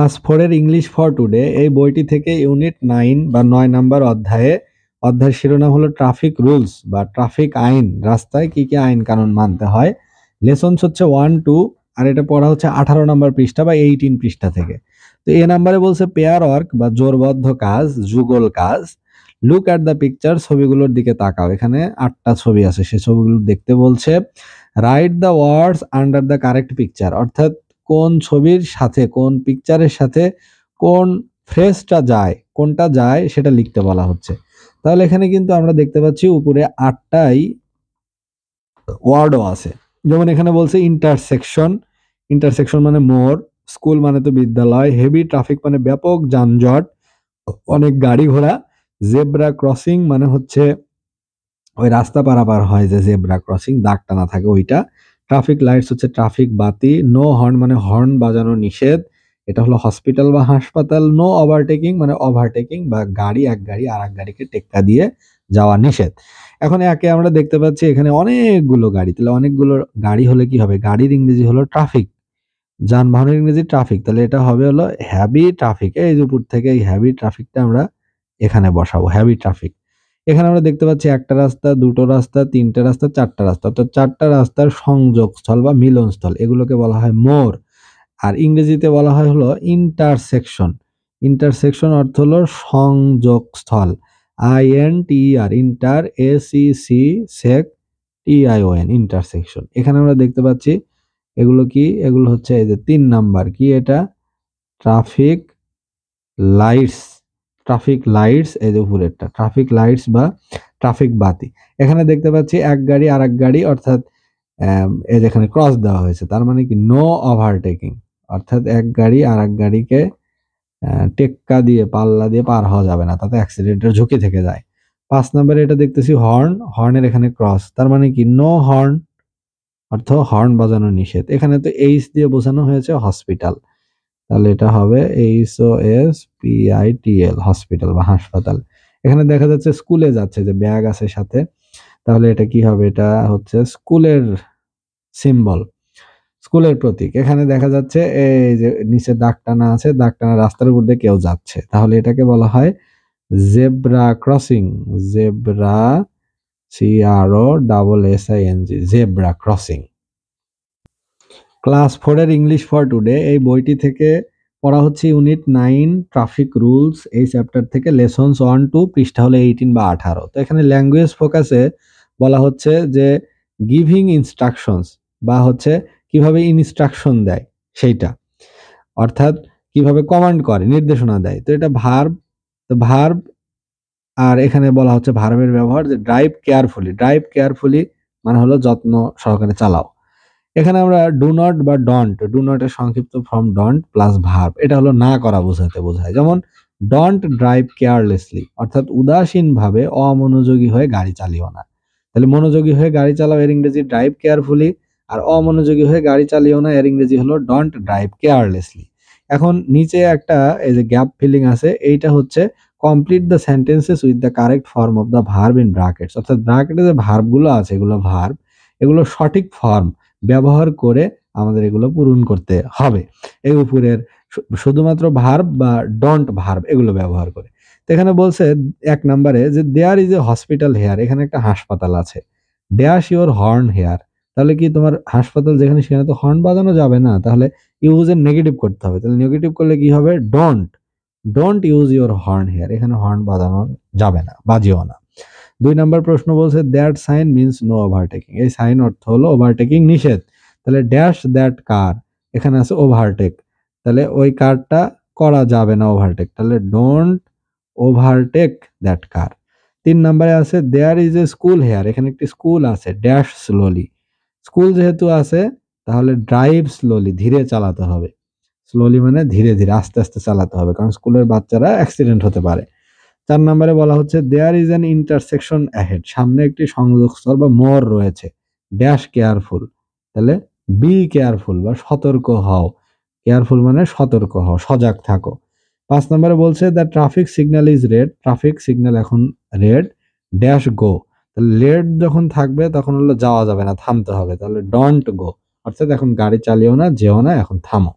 Class 4 এর English for today এই বইটি থেকে ইউনিট 9 বা 9 নাম্বার অধ্যায়ের শিরোনাম হলো ট্রাফিক রুলস বা ট্রাফিক আইন। রাস্তায় কি কি আইন কানুন মানতে হয়। লেসনস হচ্ছে 1 2 আর এটা পড়া হচ্ছে 18 নম্বর পৃষ্ঠা বা 18 পৃষ্ঠা থেকে। তো এ নাম্বারে বলছে পেয়ার ওয়ার্ক বা জোড়বদ্ধ কাজ, যুগল কাজ। লুক অ্যাট দ্য পিকচার, ছবিগুলোর দিকে তাকাও। এখানে 8টা ছবি আছে, সেই ছবিগুলো দেখতে বলছে। Write the words under the correct picture, অর্থাৎ কোন ছবির সাথে কোন পিকচারের সাথে কোন ফ্রেজটা যায়, কোনটা যায় সেটা লিখতে বলা হচ্ছে। তাহলে এখানে কিন্তু আমরা দেখতে পাচ্ছি উপরে 8টাই ওয়ার্ডও আছে। যেমন এখানে বলছে ইন্টারসেকশন, ইন্টারসেকশন মানে মোড়, স্কুল মানে তো বিদ্যালয়, হেভি ট্রাফিক মানে ব্যাপক যানজট, অনেক গাড়ি ঘোড়া, জেব্রা ক্রসিং মানে হচ্ছে ওই রাস্তা পারাপার হয় যে জেব্রা ক্রসিং, দাগ টানা থাকে ওইটা। ট্রাফিক লাইটস হচ্ছে ট্রাফিক বাতি, নো হর্ন মানে হর্ন বাজানো নিষেধ, এটা হলো হসপিটাল বা হাসপাতাল। নো ওভারটেকিং মানে ওভারটেকিং বা গাড়ি এক গাড়ি আর এক গাড়িকে টেক্কা দিয়ে যাওয়া নিষেধ। এখন একে আমরা দেখতে পাচ্ছি এখানে অনেকগুলো গাড়ি, তাহলে অনেকগুলো গাড়ি হলে কি হবে, গাড়ির ইংরেজি হলো ট্রাফিক, যানবাহনের ইংরেজি ট্রাফিক, তাহলে এটা হবে হলো হ্যাভি ট্রাফিক। এই যে উপর থেকে এই হ্যাভি ট্রাফিকটা আমরা এখানে বসাবো, হ্যাভি ট্রাফিক। এখানে আমরা দেখতে পাচ্ছি একটা রাস্তা, দুটো রাস্তা, তিনটে রাস্তা, চারটা রাস্তা, অর্থাৎ চারটা রাস্তার সংযোগস্থল বা মিলনস্থল, এগুলোকে বলা হয় মোড়। আর ইংরেজিতে বলা হয় হলো ইন্টারসেকশন। ইন্টারসেকশন অর্থ হলো সংযোগস্থল, INTER, ইন্টার, ACC, সেক, TION, ইন্টারসেকশন। এখানে আমরা দেখতে পাচ্ছি এগুলো কি, এগুলো হচ্ছে এই যে 3 নাম্বার কি এটা, ট্রাফিক লাইটস। ট্রাফিক লাইটস এই যে উপরেরটা ট্রাফিক লাইটস বা ট্রাফিক বাতি। এখানে দেখতে পাচ্ছি এক গাড়ি আর এক গাড়ি, অর্থাৎ এই যেখানে ক্রস দেওয়া হয়েছে তার মানে কি নো ওভারটেকিং, অর্থাৎ এক গাড়ি আর এক গাড়িকে টেক্কা দিয়ে পাল্লা দিয়ে পার হওয়া যাবে না, তাতে অ্যাক্সিডেন্টের ঝুঁকি থেকে যায়। 5 নম্বরে এটা দেখতেছি হর্ন, হর্নের এখানে ক্রস, তার মানে কি নো হর্ন, অর্থ হর্ন বাজানো নিষেধ। এখানে তো এইচ দিয়ে বোঝানো হয়েছে হসপিটাল, তাহলে এটা হবে HOSPITAL, হসপিটাল বা হাসপাতাল। এখানে দেখা যাচ্ছে স্কুলে যাচ্ছে, যে ব্যাগ আছে সাথে, তাহলে এটা কি হবে, এটা হচ্ছে স্কুলের সিম্বল, স্কুলের প্রতীক। এখানে দেখা যাচ্ছে এই যে নিচে দাগ টানা আছে, দাগ টানা রাস্তার উপর দিয়ে কেউ যাচ্ছে, তাহলে এটাকে বলা হয় zebra crossing. Zebra, CROSSING, zebra crossing. Class 4 এর ইংলিশ ফর টুডে এই বইটি থেকে পড়া হচ্ছে ইউনিট 9 ট্রাফিক রুলস, এই চ্যাপ্টার থেকে লেসনস 1 2, পৃষ্ঠা হলো 18 বা 18। তো এখানে ল্যাঙ্গুয়েজ ফোকাসে বলা হচ্ছে যে গিভিং ইনস্ট্রাকশনস বা হচ্ছে কিভাবে ইনস্ট্রাকশন দেয় সেইটা, অর্থাৎ কিভাবে কমান্ড করে, নির্দেশনা দেয়। তো এটা ভার্ব, তো ভার্ব, আর এখানে বলা হচ্ছে ভার্বের ব্যবহার, যে ড্রাইভ কেয়ারফুলি। ড্রাইভ কেয়ারফুলি মানে হলো যত্ন সহকারে চালাও। এখানে আমরা ডু নট বা ডন্ট, ডু নট এর সংক্ষিপ্ত ফর্ম ডন্ট প্লাস ভার্ব, এটা হলো না করা বোঝায়। যেমন ডন্ট ড্রাইভ কেয়ারলেসলি, অর্থাৎ উদাসীন ভাবে অমনোযোগী হয়ে গাড়ি চালিও না। তাহলে মনোযোগী হয়ে গাড়ি চালাও এর ইংরেজি ড্রাইভ কেয়ারফুলি, আর অমনোযোগী হয়ে গাড়ি চালিও না এর ইংরেজি হলো ডন্ট ড্রাইভ কেয়ারলেসলি। এখন নিচে একটা এই যে গ্যাপ ফিলিং আছে, এইটা হচ্ছে complete the sentences with the correct form of the verb in brackets, অর্থাৎ ব্র্যাকেটে যে ভার্বগুলো আছে এগুলো ভার্ব, এগুলো সঠিক ফর্ম ব্যবহার করে আমাদের এগুলো পূরণ করতে হবে। এই উপরের শুধুমাত্র ভার্ব বা ডন্ট ভার্ব এগুলো ব্যবহার করে। তো এখানে বলছে 1 নম্বরে যে there is a hospital here, এখানে একটা হাসপাতাল আছে। ড্যাশ ইউর হর্ন হেয়ার, তাহলে কি তোমার হাসপাতাল যেখানে সেখানে তো হর্ন বাজানো যাবে না, তাহলে ইউজ এর নেগেটিভ করতে হবে। তাহলে নেগেটিভ করলে কি হবে, don't, don't use your horn here, এখানে হর্ন বাজানো যাবে না, বাজিও না। 2 নম্বর প্রশ্ন বলছে that sign means no overtaking, এই সাইন অর্থ হলো ওভারটেকিং নিষেধ। তাহলে ড্যাশ দ্যাট কার, এখানে আছে ওভারটেক, তাহলে ওই কারটা করা যাবে না ওভারটেক, তাহলে ডোন্ট ওভারটেক দ্যাট কার। 3 নম্বরে আছে there is a school here, এখানে একটি স্কুল আছে, ড্যাশ স্লোলি, স্কুল যেহেতু আছে তাহলে ড্রাইভ স্লোলি, ধীরে চালাতে হবে। স্লোলি মানে ধীরে ধীরে আস্তে আস্তে চালাতে হবে, কারণ স্কুলের বাচ্চারা অ্যাক্সিডেন্ট হতে পারে। 4 নম্বরে বলা হচ্ছে there is an intersection ahead, সামনে একটি সংযোগস্থল বা মোড় রয়েছে, ড্যাশ কেয়ারফুল, তাহলে বি কেয়ারফুল বা সতর্ক হও। কেয়ারফুল মানে সতর্ক হও, সজাগ থাকো। 5 নম্বরে বলছে the traffic signal is red, traffic signal এখন রেড, ড্যাশ গো, তাহলে রেড যখন থাকবে তখন হলো যাওয়া যাবে না, থামতে হবে, তাহলে ডন্ট গো, অর্থাৎ এখন গাড়ি চালিও না, যেও না, এখন থামো।